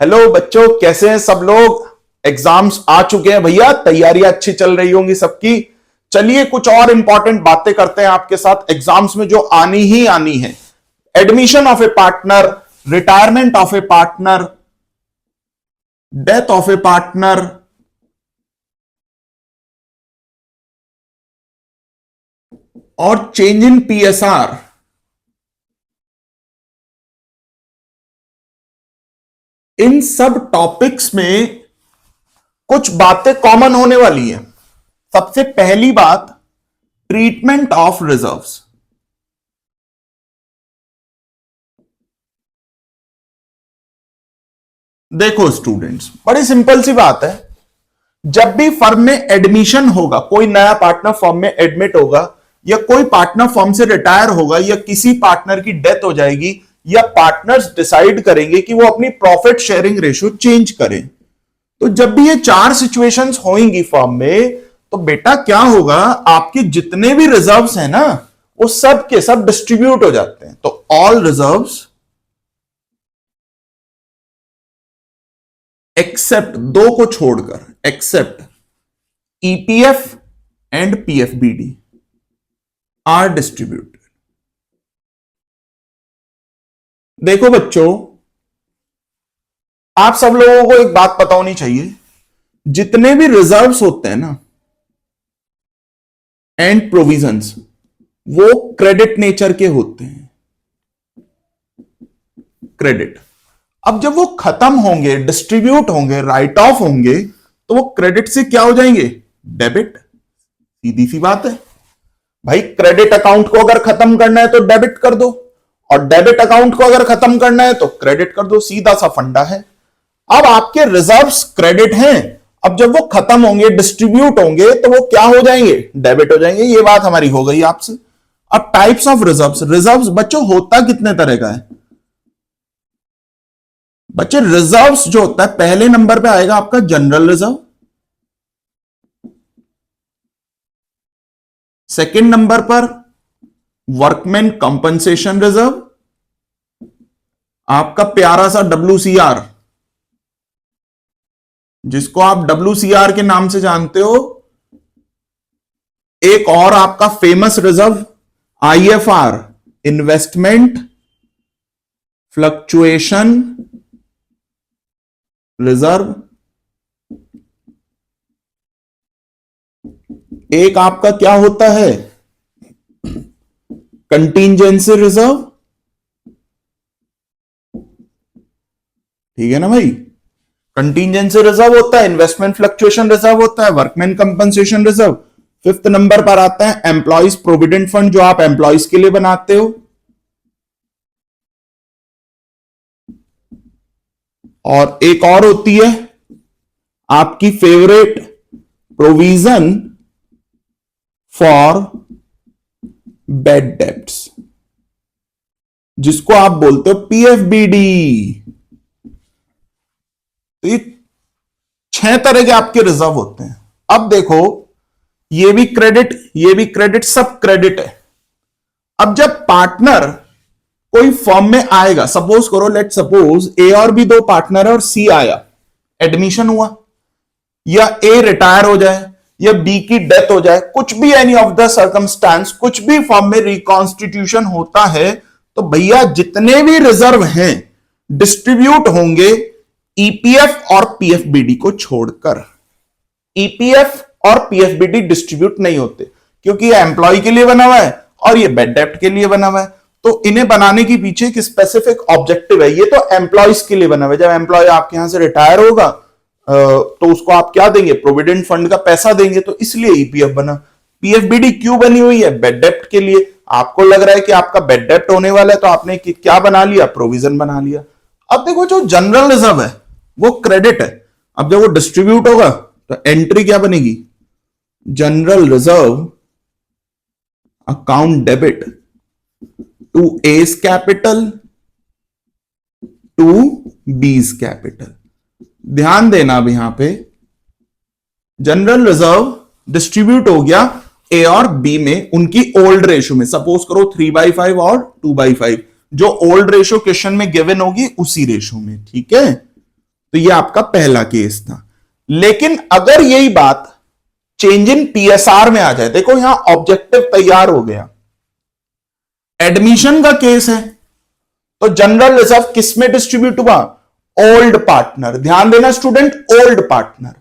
Hello बच्चों, कैसे हैं सब लोग। एग्जाम्स आ चुके हैं भैया, तैयारियां अच्छी चल रही होंगी सबकी। चलिए कुछ और इंपॉर्टेंट बातें करते हैं आपके साथ एग्जाम्स में जो आनी ही आनी है। Admission of A partner, retirement of A partner, death of A partner, और चेंज इन पीएसआर। इन सब टॉपिक्स में कुछ बातें कॉमन होने वाली हैं। सबसे पहली बात, ट्रीटमेंट ऑफ रिजर्व्स। देखो स्टूडेंट्स, बड़ी सिंपल सी बात है। जब भी फर्म में एडमिशन होगा, कोई नया पार्टनर फर्म में एडमिट होगा, या कोई पार्टनर फर्म से रिटायर होगा, या किसी पार्टनर की डेथ हो जाएगी, या पार्टनर्स डिसाइड करेंगे कि वो अपनी प्रॉफिट शेयरिंग रेशियो चेंज करें, तो जब भी ये चार सिचुएशंस होंगी फर्म में, तो बेटा क्या होगा, आपके जितने भी रिजर्व्स हैं ना, वो सब के सब डिस्ट्रीब्यूट हो जाते हैं। तो ऑल रिजर्व्स एक्सेप्ट, दो को छोड़कर, except EPF and PFBD are distributed. देखो बच्चों, आप सब लोगों को एक बात पता होनी चाहिए, जितने भी रिजर्व्स होते हैं ना एंड प्रोविजंस, वो क्रेडिट नेचर के होते हैं। क्रेडिट। अब जब वो खत्म होंगे, डिस्ट्रीब्यूट होंगे, राइट ऑफ होंगे, तो वो क्रेडिट से क्या हो जाएंगे, डेबिट। सीधी सी बात है भाई, क्रेडिट अकाउंट को अगर खत्म करना है तो डेबिट कर दो, और डेबिट अकाउंट को अगर खत्म करना है तो क्रेडिट कर दो। सीधा सा फंडा है। अब आपके रिजर्व्स क्रेडिट हैं, अब जब वो खत्म होंगे, डिस्ट्रीब्यूट होंगे, तो वो क्या हो जाएंगे, डेबिट हो जाएंगे। ये बात हमारी हो गई आपसे। अब टाइप्स ऑफ रिजर्व्स। रिजर्व्स बच्चों होता कितने तरह का है बच्चे? रिजर्व्स जो होता है, पहले नंबर पे आएगा आपका जनरल रिजर्व, सेकंड नंबर पर वर्कमैन कंपनसेशन रिजर्व, आपका प्यारा सा WCR, जिसको आप WCR के नाम से जानते हो। एक और आपका famous reserve IFR, investment fluctuation reserve. एक आपका क्या होता है, कंटीजेंसी रिजर्व। ठीक है ना भाई, कंटीजेंसी रिजर्व होता है, इन्वेस्टमेंट फ्लक्चुएशन रिजर्व होता है, workman compensation reserve. Fifth number पर आता है एम्प्लॉइज प्रोविडेंट फंड, जो आप एम्प्लॉइज के लिए बनाते हो। और एक और होती है आपकी favourite, provision for bad debts, जिसको आप बोलते हो PFBD। तो ये 6 तरह के आपके रिजर्व होते हैं। अब देखो, ये भी क्रेडिट, ये भी क्रेडिट, सब क्रेडिट है। अब जब पार्टनर कोई फर्म में आएगा, सपोज करो, लेट सपोज ए और बी दो पार्टनर है और सी आया, एडमिशन हुआ, या ए रिटायर हो जाए, या बी की डेथ हो जाए, कुछ भी, एनी ऑफ द सर्कमस्टांस, कुछ भी फर्म में रिकॉन्स्टिट्यूशन होता है, तो भैया जितने भी रिजर्व हैं डिस्ट्रीब्यूट होंगे ईपीएफ और पीएफबीडी को छोड़कर। ईपीएफ और पीएफबीडी डिस्ट्रीब्यूट नहीं होते, क्योंकि ये एम्प्लॉय के लिए बना हुआ है और ये बेड डेप्ट के लिए बना हुआ है। तो इन्हें बनाने के पीछे एक स्पेसिफिक ऑब्जेक्टिव है। ये तो एम्प्लॉयज के लिए बना हुआ है। जब एम्प्लॉय आपके यहां से रिटायर होगा, तो उसको आप क्या देंगे, प्रोविडेंट फंड का पैसा देंगे, तो इसलिए ईपीएफ बना। पीएफबीडी क्यों बनी हुई है, बेड डेप्ट के लिए। आपको लग रहा है कि आपका बेड डेप्ट होने वाला है, तो आपने क्या बना लिया, प्रोविजन बना लिया। अब देखो, जो जनरल रिजर्व है वो क्रेडिट है। अब जब वो डिस्ट्रीब्यूट होगा तो एंट्री क्या बनेगी, general reserve account debit to A's capital to B's capital. ध्यान देना अब यहां पे, जनरल रिजर्व डिस्ट्रीब्यूट हो गया ए और बी में, उनकी ओल्ड रेशो में। सपोज करो 3/5 और 2/5, जो ओल्ड रेशो क्वेश्चन में गिवन होगी उसी रेशो में। ठीक है, तो ये आपका पहला केस था। लेकिन अगर यही बात चेंज इन पीएसआर में आ जाए, देखो यहां ऑब्जेक्टिव तैयार हो गया, एडमिशन का केस है, तो जनरल रिजर्व किस में डिस्ट्रीब्यूट हुआ? Old partner. ध्यान देना स्टूडेंट, ओल्ड पार्टनर।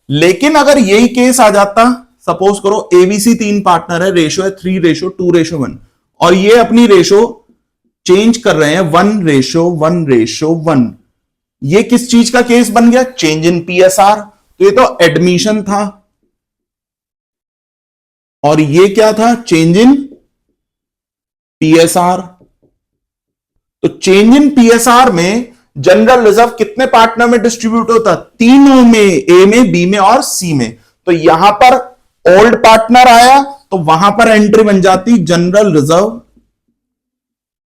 लेकिन अगर यही केस आ जाता, सपोज करो एबीसी 3 पार्टनर है, रेशो है 3:2:1, और ये अपनी रेशो चेंज कर रहे हैं 1:1:1, ये किस चीज का केस बन गया? Change in PSR. तो ये तो एडमिशन था, और ये क्या था? Change in PSR. तो चेंज इन पीएसआर में जनरल रिजर्व कितने पार्टनर में डिस्ट्रीब्यूट होता? तीनों में, ए में, बी में और सी में। तो यहां पर ओल्ड पार्टनर आया, तो वहां पर एंट्री बन जाती general reserve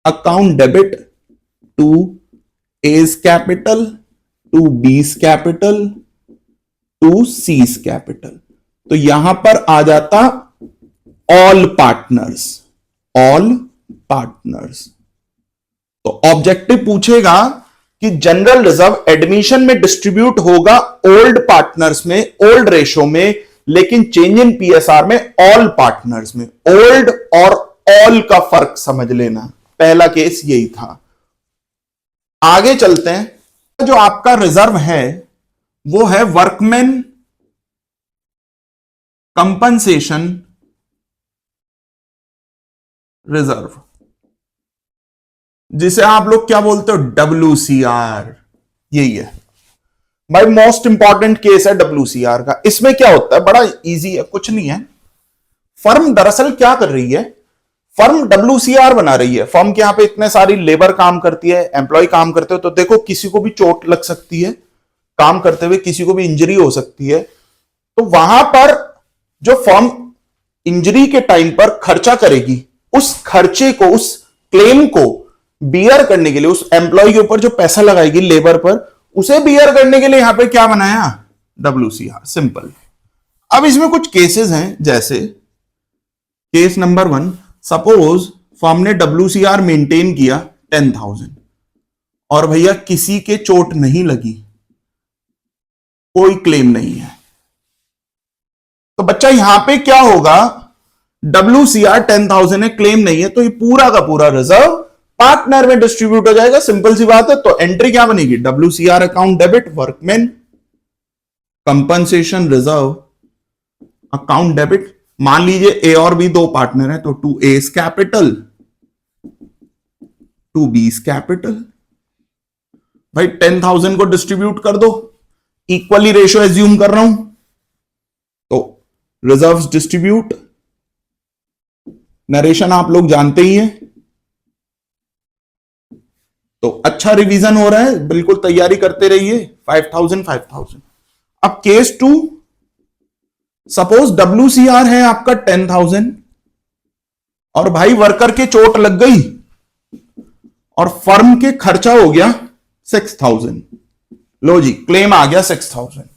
account debit to A's capital, to B's capital, to C's capital. तो यहां पर आ जाता ऑल पार्टनर्स, ऑल पार्टनर्स। तो ऑब्जेक्टिव पूछेगा कि जनरल रिजर्व एडमिशन में डिस्ट्रीब्यूट होगा ओल्ड पार्टनर्स में, ओल्ड रेशो में, लेकिन चेंज इन पीएसआर में ऑल पार्टनर्स में। ओल्ड और ऑल का फर्क समझ लेना, पहला केस यही था। आगे चलते हैं। जो आपका रिजर्व है वो है वर्कमैन कंपनसेशन रिजर्व, जिसे आप लोग क्या बोलते हो? WCR। यही है भाई, मोस्ट इंपॉर्टेंट केस है WCR का। इसमें क्या होता है? बड़ा इजी है, कुछ नहीं है। फर्म दरअसल क्या कर रही है? फर्म WCR बना रही है। फर्म के यहां पे इतने सारी लेबर काम करती है, एम्प्लॉय काम करते हो, तो देखो किसी को भी चोट लग सकती है काम करते हुए, किसी को भी इंजरी हो सकती है। तो वहां पर जो फर्म इंजरी के टाइम पर खर्चा करेगी, उस खर्चे को, उस क्लेम को बियर करने के लिए, उस एम्प्लॉय के ऊपर जो पैसा लगाएगी लेबर पर, उसे बियर करने के लिए यहां पे क्या बनाया? WCR। सिंपल। अब इसमें कुछ केसेस हैं, जैसे केस नंबर 1, सपोज फर्म ने WCR मेंटेन किया 10,000 और भैया किसी के चोट नहीं लगी, कोई क्लेम नहीं है, तो बच्चा यहां पे क्या होगा? WCR 10,000 है, क्लेम नहीं है, तो ये पूरा का पूरा रिजर्व पार्टनर में डिस्ट्रीब्यूट हो जाएगा। सिंपल सी बात है। तो एंट्री क्या बनेगी? WCR account debit workman compensation reserve account debit. मान लीजिए ए और बी 2 पार्टनर हैं, तो to A's capital, to B's capital. भाई 10,000 को डिस्ट्रीब्यूट कर दो, इक्वली रेशियो एज्यूम कर रहा हूं, तो रिजर्व्स डिस्ट्रीब्यूट। नरेशन आप लोग जानते ही हैं, तो अच्छा रिवीजन हो रहा है, बिल्कुल तैयारी करते रहिए। 5,000 5,000। अब केस 2, सपोज WCR है आपका 10,000 और भाई वर्कर के चोट लग गई और फर्म के खर्चा हो गया 6,000। लो जी, क्लेम आ गया 6,000।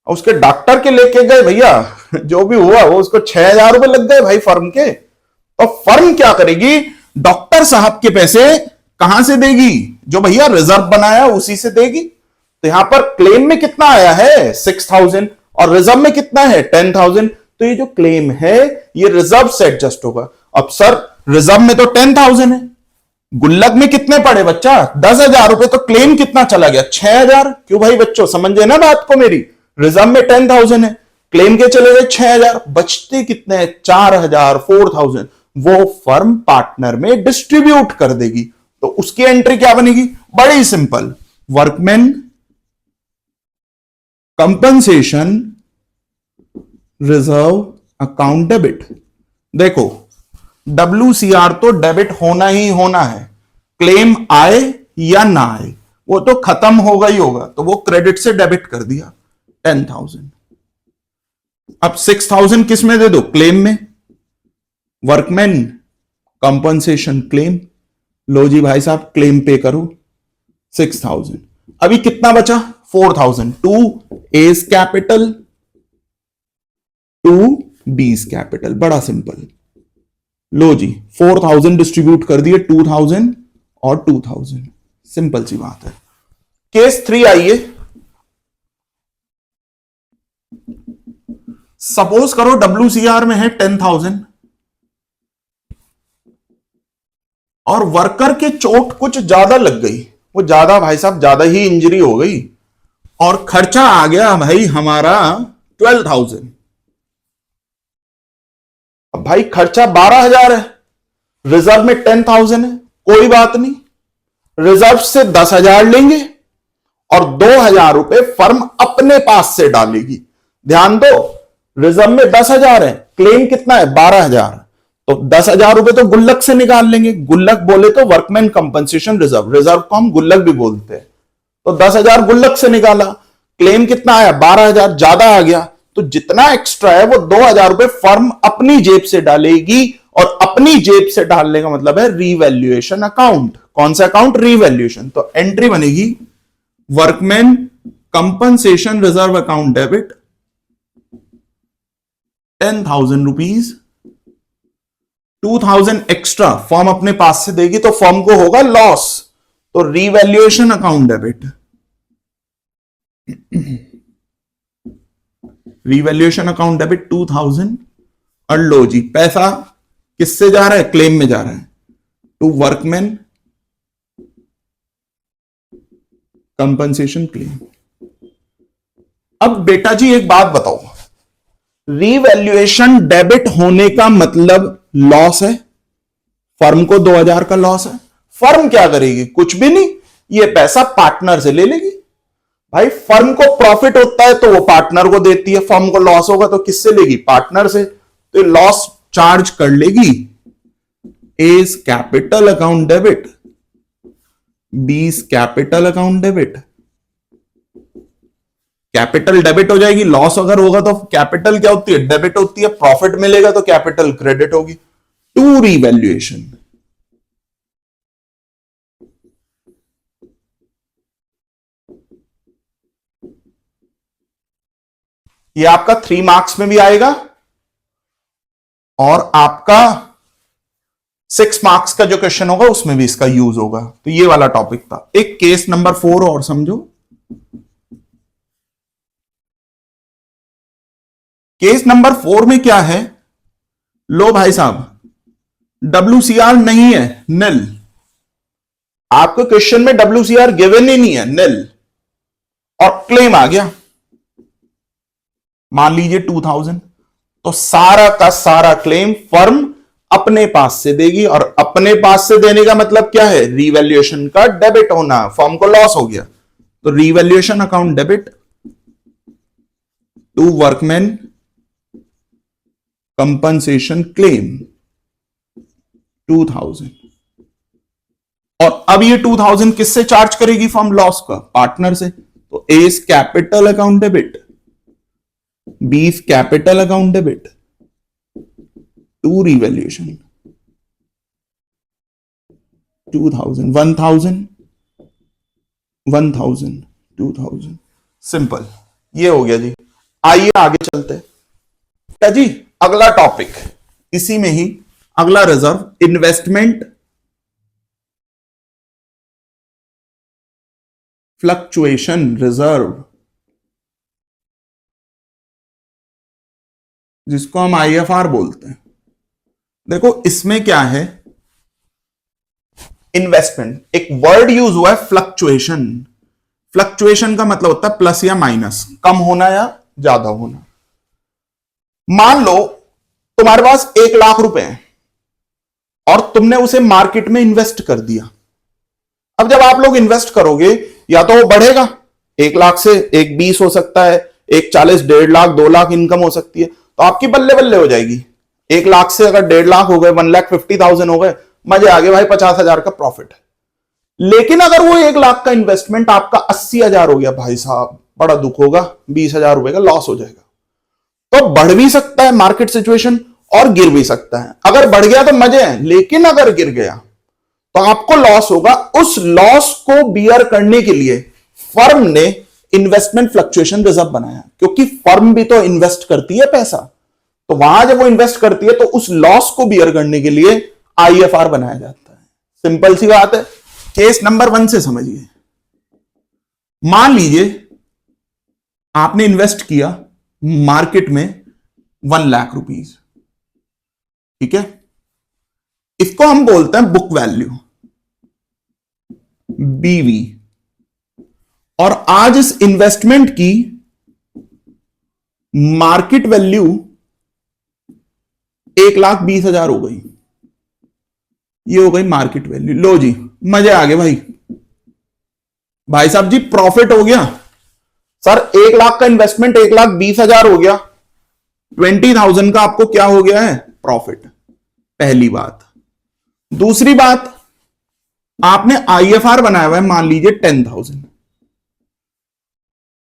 उसके डॉक्टर के लेके गए भैया, जो भी हुआ वो, उसको 6,000 रुपए लग गए भाई फर्म के। तो फर्म क्या करेगी? डॉक्टर साहब के पैसे कहां से देगी? जो भैया रिजर्व बनाया उसी से देगी। तो यहां पर क्लेम में कितना आया है? 6,000, और रिजर्व में कितना है? 10,000। तो ये जो क्लेम है ये रिजर्व से एडजस्ट होगा। अब सर रिजर्व में तो 10,000 है, गुल्लक में कितने पड़े बच्चा? 10,000 रुपए, तो क्लेम कितना चला गया? 6,000। क्यों भाई बच्चों, समझे ना बात को मेरी? रिजर्व में 10,000 है, क्लेम के चले गए 6,000, बचते कितने? 4,000, 4,000। वो फर्म पार्टनर में डिस्ट्रीब्यूट कर देगी। तो उसकी एंट्री क्या बनेगी? बड़ी simple, workman compensation reserve account debit. देखो WCR तो डेबिट होना ही होना है, क्लेम आए या ना आए, वो तो खत्म होगा ही होगा। तो वो क्रेडिट से डेबिट कर दिया 10,000। अब 6,000 किस में दे दो? क्लेम में, वर्कमैन कंपनसेशन क्लेम। लो जी भाई साहब, क्लेम पे करो 6,000। अभी कितना बचा? 4,000। To A's capital, to B's capital. बड़ा सिंपल। लो जी, 4,000 डिस्ट्रीब्यूट कर दिए, 2,000 और 2,000। सिंपल सी बात है। केस 3 आइए। सपोज करो WCR में है 10,000 और वर्कर के चोट कुछ ज्यादा लग गई, वो ज्यादा भाई साहब ज्यादा ही इंजरी हो गई और खर्चा आ गया भाई हमारा 12,000। अब भाई खर्चा 12,000 है, रिजर्व में 10,000 है, कोई बात नहीं, रिजर्व से 10,000 लेंगे और 2,000 रुपए फर्म अपने पास से डालेगी। ध्यान दो, रिजर्व में 10,000 है, क्लेम कितना है 12,000, तो 10,000 रुपए तो गुल्लक से निकाल लेंगे। गुल्लक बोले तो वर्कमैन कंपनसेशन रिजर्व, रिजर्व को हम गुल्लक भी बोलते हैं। तो 10,000 गुल्लक से निकाला, क्लेम कितना आया 12,000, ज्यादा आ गया, तो जितना एक्स्ट्रा है वो 2,000 रुपए फर्म अपनी जेब से डालेगी। और अपनी जेब से डालने का मतलब है रीवैल्यूएशन अकाउंट। कौन सा अकाउंट? रीवैल्यूएशन। तो एंट्री बनेगी workman compensation reserve account debit 10,000 rupees, 2,000 extra firm अपने पास से देगी तो फर्म को होगा लॉस, तो revaluation account debit, revaluation account debit 2,000। और लो जी, पैसा किससे जा रहा है? क्लेम में जा रहा है, टू वर्कमैन कंपनसेशन क्लेम। अब बेटा जी एक बात बताओ, रीवैल्यूएशन डेबिट होने का मतलब लॉस है, फर्म को 2,000 का लॉस है। फर्म क्या करेगी? कुछ भी नहीं, ये पैसा पार्टनर से ले लेगी। भाई फर्म को प्रॉफिट होता है तो वो पार्टनर को देती है, फर्म को लॉस होगा तो किससे लेगी? पार्टनर से। तो लॉस चार्ज कर लेगी A's capital account debit, B's capital account debit. Capital debit हो जाएगी, लॉस अगर होगा तो कैपिटल क्या होती है? डेबिट होती है, प्रॉफिट मिलेगा तो कैपिटल क्रेडिट होगी। टू रीवैल्यूएशन, ये आपका 3 मार्क्स में भी आएगा और आपका 6 मार्क्स का जो क्वेश्चन होगा उसमें भी इसका यूज होगा। तो ये वाला टॉपिक था। एक केस नंबर 4 और समझो। केस नंबर 4 में क्या है? लो भाई साहब, WCR नहीं है, निल। आपके क्वेश्चन में WCR गिवन ही नहीं है, निल, और क्लेम आ गया मान लीजिए 2,000, तो सारा का सारा क्लेम फर्म अपने पास से देगी। और अपने पास से देने का मतलब क्या है? रीवैल्यूएशन का डेबिट होना, फर्म को लॉस हो गया तो revaluation account debit to workman compensation claim 2,000। और अब ये 2,000 किससे चार्ज करेगी फर्म? लॉस का, पार्टनर से। तो A's capital account debit, B's capital account debit to revaluation 2,000, 1,000, 1,000, 2,000। Simple, ये हो गया जी। आइए आगे चलते हैं। क्या जी, अगला टॉपिक इसी में ही, अगला रिजर्व, इन्वेस्टमेंट फ्लक्चुएशन रिजर्व, जिसको हम IFR बोलते हैं। देखो इसमें क्या है, इन्वेस्टमेंट, एक वर्ड यूज हुआ है फ्लक्चुएशन। फ्लक्चुएशन का मतलब होता है प्लस या माइनस, कम होना या ज्यादा होना। मान लो तुम्हारे पास 1,00,000 रुपए हैं और तुमने उसे मार्केट में इन्वेस्ट कर दिया। अब जब आप लोग इन्वेस्ट करोगे, या तो वो बढ़ेगा, 1,00,000 से एक 20 हो सकता है, एक 40, 1,50,000, 2,00,000 इनकम हो सकती है, तो आपकी बल्ले बल्ले हो जाएगी। 1,00,000 से अगर 1,50,000 हो गए, 1,50,000 हो गए, मजे आ गए भाई, 50,000 का प्रॉफिट है। लेकिन अगर वो 1,00,000 का इन्वेस्टमेंट आपका 80,000 हो गया, भाई साहब बड़ा दुख होगा, 20,000 रुपए का लॉस हो जाएगा। तो बढ़ भी सकता है मार्केट सिचुएशन और गिर भी सकता है। अगर बढ़ गया तो मजे हैं, लेकिन अगर गिर गया तो आपको लॉस होगा। उस लॉस को बियर करने के लिए फर्म ने इन्वेस्टमेंट फ्लक्चुएशन रिजर्व बनाया, क्योंकि फर्म भी तो इन्वेस्ट करती है पैसा, तो वहां जब वो इन्वेस्ट करती है तो उस लॉस को बियर करने के लिए IFR बनाया जाता है। सिंपल सी बात है। केस नंबर 1 से समझिए। मान लीजिए आपने इन्वेस्ट किया मार्केट में 1,00,000 रुपीज। ठीक है, इसको हम बोलते हैं बुक वैल्यू, बीवी। और आज इस इन्वेस्टमेंट की मार्केट वैल्यू 1,20,000 हो गई। ये हो गई मार्केट वैल्यू। लो जी, मजे आ गए भाई। भाई साहब जी, प्रॉफिट हो गया सर। 1,00,000 का इन्वेस्टमेंट 1,20,000 हो गया। 20,000 का आपको क्या हो गया है? प्रॉफिट। पहली बात। दूसरी बात, आपने आईएफआर बनाया हुआ है, मान लीजिए 10,000।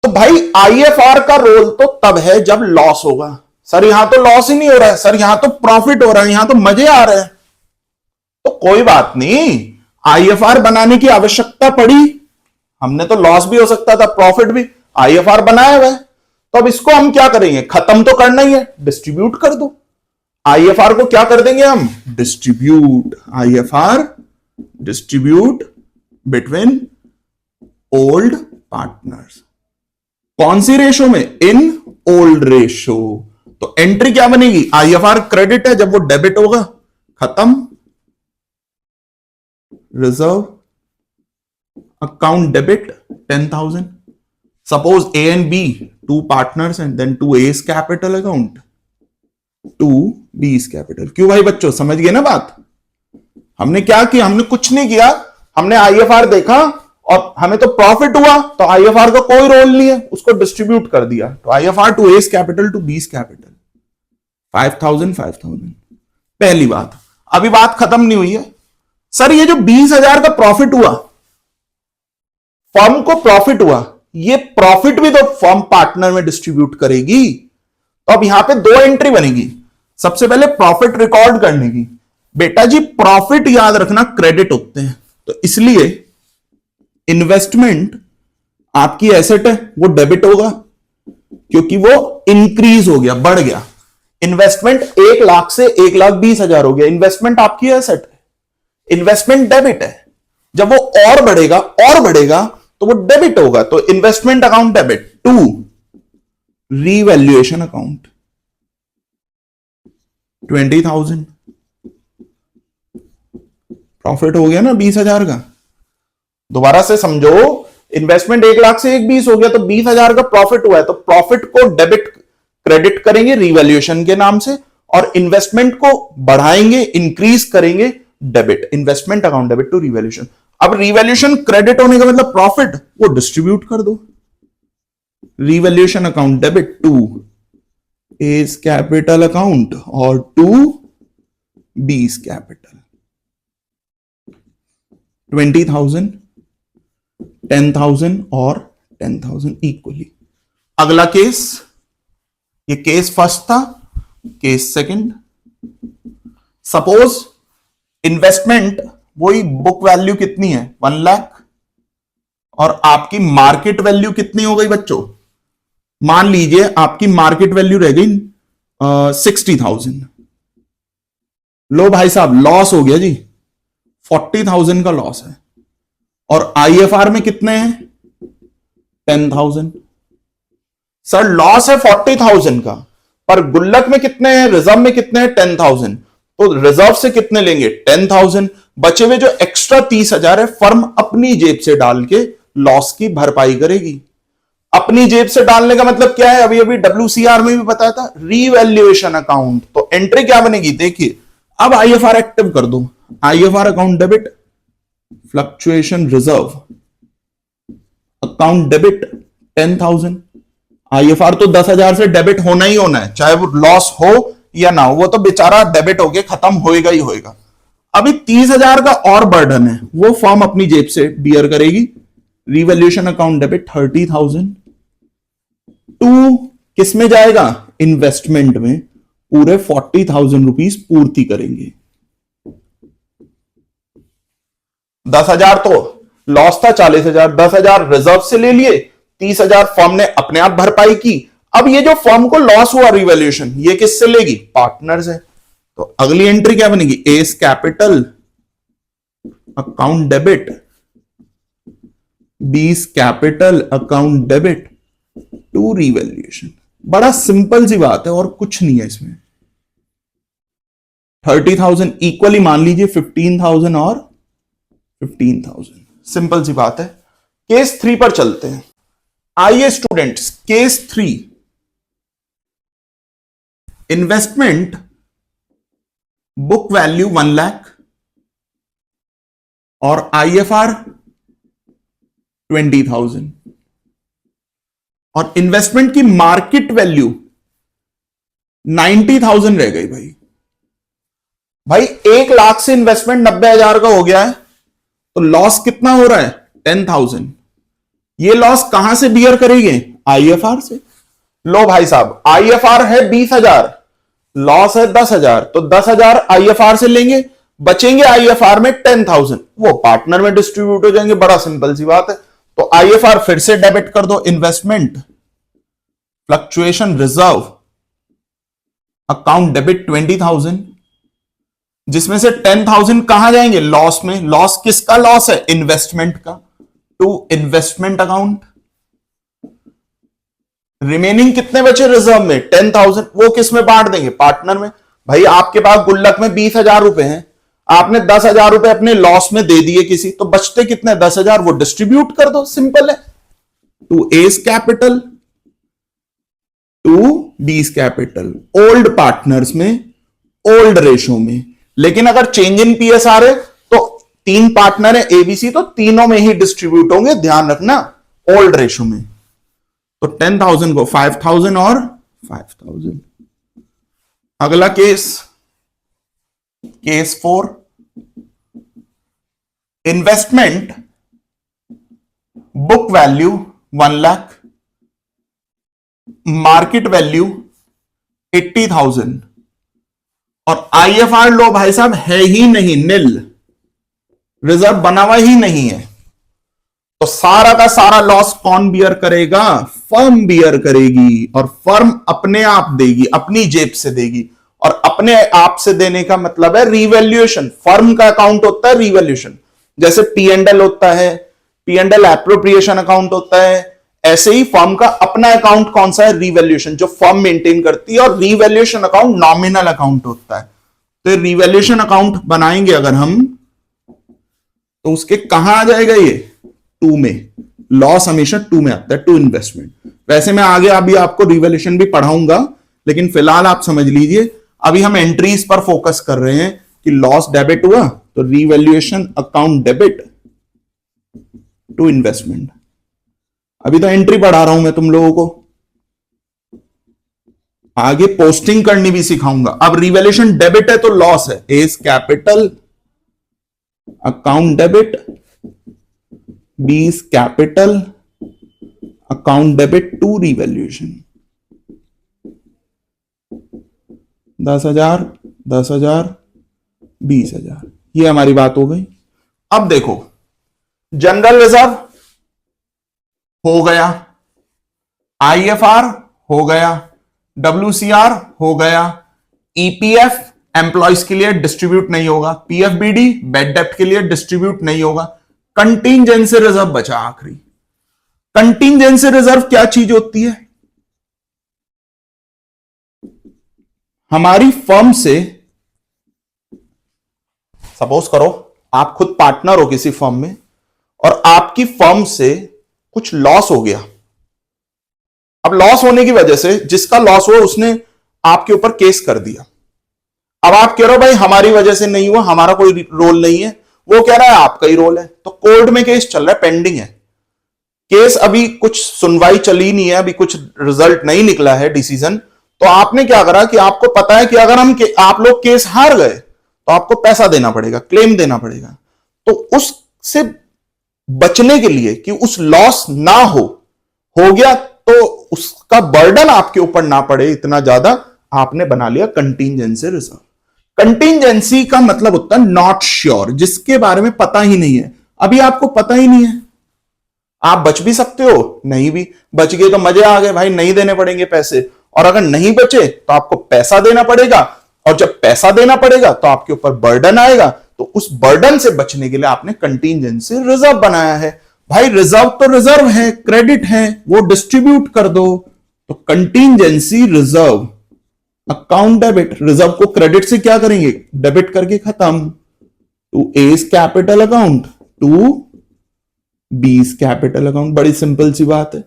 तो भाई आईएफआर का रोल तो तब है जब लॉस होगा। सर यहां तो लॉस ही नहीं हो रहा है, सर यहां तो प्रॉफिट हो रहा है, यहां तो मजे आ रहे हैं। तो कोई बात नहीं, आईएफआर बनाने की आवश्यकता पड़ी। हमने तो लॉस भी हो सकता था, प्रॉफिट भी। आईएफआर बनाया हुआ है, तो अब इसको हम क्या करेंगे? खत्म तो करना ही है, डिस्ट्रीब्यूट कर दो। आईएफआर को क्या कर देंगे हम? Distribute. IFR distribute between old partners. कौन सी रेशो में? In old ratio. तो एंट्री क्या बनेगी? आईएफआर क्रेडिट है, जब वो डेबिट होगा खत्म। Reserve account debit 10,000। Suppose A and B, two partners, and then to A's capital account, to B's capital. क्यों भाई बच्चों, समझ गए ना बात? हमने क्या किया? हमने कुछ नहीं किया। हमने आईएफआर देखा और हमें तो प्रॉफिट हुआ, तो आईएफआर का कोई रोल नहीं है, उसको डिस्ट्रीब्यूट कर दिया। तो IFR to A's capital to B's capital 5,000 5,000। पहली बात। अभी बात खत्म नहीं हुई है। सर ये जो 20,000 का प्रॉफिट हुआ, फर्म को प्रॉफिट हुआ, ये प्रॉफिट भी तो फर्म पार्टनर में डिस्ट्रीब्यूट करेगी। तो अब यहां पे दो एंट्री बनेगी। सबसे पहले प्रॉफिट रिकॉर्ड करने की। बेटा जी, प्रॉफिट याद रखना क्रेडिट होते हैं, तो इसलिए इन्वेस्टमेंट आपकी एसेट है, वो डेबिट होगा क्योंकि वो इंक्रीज हो गया, बढ़ गया। इन्वेस्टमेंट 1,00,000 से 1,20,000 हो गया। इन्वेस्टमेंट आपकी एसेट है, इन्वेस्टमेंट डेबिट है। जब वो और बढ़ेगा तो वो डेबिट होगा। तो investment account debit to revaluation account 20,000। Profit हो गया ना 20,000 का। दोबारा से समझो, इन्वेस्टमेंट 1,00,000 से 1,20 हो गया, तो 20,000 का प्रॉफिट हुआ है, तो प्रॉफिट को डेबिट क्रेडिट करेंगे रीवैल्यूएशन के नाम से, और इन्वेस्टमेंट को बढ़ाएंगे, इंक्रीज करेंगे, debit. Investment account debit to revaluation. अब रीवैल्यूएशन क्रेडिट होने का मतलब प्रॉफिट, वो डिस्ट्रीब्यूट कर दो। Revaluation account debit to A's capital account और टू बी's कैपिटल। 20,000 10,000 और 10,000 इक्वली। अगला केस, ये केस फर्स्ट था, केस सेकंड। सपोज इन्वेस्टमेंट वही बुक वैल्यू कितनी है? 1,00,000, और आपकी मार्केट वैल्यू कितनी हो गई बच्चों? मान लीजिए आपकी मार्केट वैल्यू रह गई 60,000। लो भाई साहब, लॉस हो गया जी, 40,000 का लॉस है। और आईएफआर में कितने हैं? 10,000। सर लॉस है 40,000 का, पर गुल्लक में कितने हैं, रिजर्व में कितने हैं? 10,000। तो रिजर्व से कितने लेंगे? 10,000। बचे हुए जो एक्स्ट्रा 30,000 है, फर्म अपनी जेब से डाल के लॉस की भरपाई करेगी। अपनी जेब से डालने का मतलब क्या है? अभी अभी WCR में भी बताया था, रीवैल्यूएशन अकाउंट। तो एंट्री क्या बनेगी? देखिए, अब आईएफआर एक्टिव कर दो। IFR account debit fluctuation reserve account debit 10,000। IFR तो 10,000 से डेबिट होना ही होना है, चाहे वो लॉस हो या ना हो, वो तो बेचारा डेबिट होके खत्म होएगा ही होएगा। अभी 30,000 का और बर्डन है, वो फर्म अपनी जेब से बियर करेगी। रीवैल्यूएशन अकाउंट डेबिट 30,000 टू किस में जाएगा? इन्वेस्टमेंट में। पूरे 40,000 रुपीज पूर्ति करेंगे। 10,000 तो लॉस था, 40,000, 10,000 रिजर्व से ले लिए, 30,000 फर्म ने अपने आप भरपाई की। अब ये जो फर्म को लॉस हुआ रिवैल्यूएशन, ये किससे लेगी? पार्टनर से। तो अगली एंट्री क्या बनेगी? A's capital account debit B's capital account debit to revaluation. बड़ा सिंपल सी बात है और कुछ नहीं है इसमें। 30,000 इक्वली मान लीजिए 15,000 और 15,000, सिंपल सी बात है। केस 3 पर चलते हैं। आइए students, case 3, investment book value 1 lakh और IFR 20,000 और इन्वेस्टमेंट की मार्केट वैल्यू 90,000 रह गई। भाई 1 लाख से इन्वेस्टमेंट 90,000 का हो गया है, तो लॉस कितना हो रहा है? 10,000। ये लॉस कहां से बियर करेंगे? IFR से। लो भाई साहब, IFR है 20,000, लॉस है 10,000, तो 10,000 IFR से लेंगे, बचेंगे IFR में 10,000, वो पार्टनर में डिस्ट्रीब्यूट हो जाएंगे। बड़ा सिंपल सी बात है। तो IFR फिर से डेबिट कर दो, investment fluctuation reserve account debit 20,000, जिसमें से 10,000 कहां जाएंगे? लॉस में। लॉस किसका लॉस है? इन्वेस्टमेंट का, टू इन्वेस्टमेंट अकाउंट। रिमेनिंग कितने बचे रिजर्व में? 10,000, वो किस में बांट देंगे? पार्टनर में। भाई आपके पास गुल्लक में 20,000 रुपए हैं, आपने 10,000 रुपए अपने लॉस में दे दिए किसी, तो बचते कितने? 10,000, वो डिस्ट्रीब्यूट कर दो, सिंपल है। To A's capital, to B's capital, old partners में, ओल्ड रेशो में। लेकिन अगर चेंज इन PSR है तो 3 पार्टनर है ABC, तो तीनों में ही डिस्ट्रीब्यूट होंगे, ध्यान रखना, ओल्ड रेशो में। तो 10,000 को 5,000 और 5,000। अगला case, case 4, investment book value 1 lakh, market value 80,000 और IFR लो भाई साहब है ही नहीं, निल, रिजर्व बना हुआ ही नहीं है। तो सारा का सारा लॉस कौन बियर करेगा? फर्म बियर करेगी, और फर्म अपने आप देगी, अपनी जेब से देगी। और अपने आप से देने का मतलब है रिवैल्यूएशन। फर्म का अकाउंट होता है रिवैल्यूएशन, जैसे P&L होता है, P&L एप्रोप्रिएशन अकाउंट होता है, ऐसे ही फर्म का अपना अकाउंट कौन सा है? रिवैल्यूएशन, जो फर्म मेंटेन करती है। और रिवैल्यूएशन अकाउंट नॉमिनल अकाउंट होता है। तो रिवैल्यूएशन अकाउंट बनाएंगे अगर हम, तो उसके कहां आ जाएगा? ये 2 में। लॉस हमेशा 2 में आता है, टू इन्वेस्टमेंट। वैसे मैं आगे अभी आपको रिवैल्यूएशन भी पढ़ाऊंगा, लेकिन फिलहाल आप समझ लीजिए, अभी हम एंट्रीज पर फोकस कर रहे हैं कि लॉस डेबिट हुआ तो revaluation account debit to investment. अभी तो एंट्री पढ़ा रहा हूं मैं तुम लोगों को, आगे पोस्टिंग करनी भी सिखाऊंगा। अब रिवैल्यूएशन डेबिट है तो लॉस है, A's capital account debit, B's capital account debit to revaluation. 10,000, 10,000, 20,000, ये हमारी बात हो गई। अब देखो, जनरल रिजर्व हो गया, IFR हो गया, WCR हो गया, EPF एम्प्लॉयज के लिए डिस्ट्रीब्यूट नहीं होगा, PFBD बेड डेप्ट के लिए डिस्ट्रीब्यूट नहीं होगा। कंटिंजेंसी रिजर्व बचा आखिरी। कंटिंजेंसी रिजर्व क्या चीज होती है? हमारी फर्म से, सपोज करो आप खुद पार्टनर हो किसी फर्म में और आपकी फर्म से कुछ लॉस हो गया। अब लॉस होने की वजह से जिसका लॉस हुआ उसने आपके ऊपर केस कर दिया। अब आप कह रहे हो भाई हमारी वजह से नहीं हुआ, हमारा कोई रोल नहीं है, वो कह रहा है आपका ही रोल है। तो कोर्ट में केस चल रहा है, पेंडिंग है केस, अभी कुछ सुनवाई चली नहीं है, अभी कुछ रिजल्ट नहीं निकला है, डिसीजन। तो आपने क्या करा कि आपको पता है कि अगर आप लोग केस हार गए तो आपको पैसा देना पड़ेगा, क्लेम देना पड़ेगा। तो उससे बचने के लिए कि उस लॉस ना हो गया तो उसका बर्डन आपके ऊपर ना पड़े इतना ज्यादा, आपने बना लिया कंटिंजेंसी रिजर्व। कंटिंजेंसी का मतलब होता है नॉट श्योर, जिसके बारे में पता ही नहीं है। अभी आपको पता ही नहीं है, आप बच भी सकते हो, नहीं भी। बच गए तो मजे आ गए भाई, नहीं देने पड़ेंगे पैसे। और अगर नहीं बचे तो आपको पैसा देना पड़ेगा, और जब पैसा देना पड़ेगा तो आपके ऊपर बर्डन आएगा। तो उस बर्डन से बचने के लिए आपने कंटिंजेंसी रिजर्व बनाया है। भाई रिजर्व तो रिजर्व है, क्रेडिट है, वो डिस्ट्रीब्यूट कर दो। तो contingency reserve account debit, reserve को क्रेडिट से क्या करेंगे, डेबिट करके खत्म। To A's capital account to B's capital account, बड़ी सिंपल सी बात है।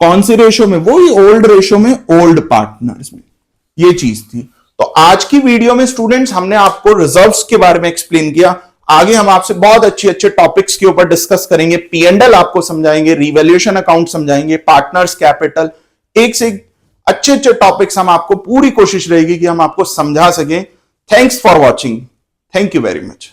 कौन सी रेशो में, वो ही ओल्ड रेशो में, ओल्ड पार्टनर्स में, ये चीज थी। तो आज की वीडियो में स्टूडेंट्स हमने आपको रिजर्व्स के बारे में एक्सप्लेन किया। आगे हम आपसे बहुत अच्छे अच्छे टॉपिक्स के ऊपर डिस्कस करेंगे, P&L आपको समझाएंगे, रिवैल्यूएशन अकाउंट समझाएंगे, पार्टनर्स कैपिटल, एक से एक अच्छे अच्छे टॉपिक्स हम आपको, पूरी कोशिश रहेगी कि हम आपको समझा सकें। Thanks for watching, thank you very much.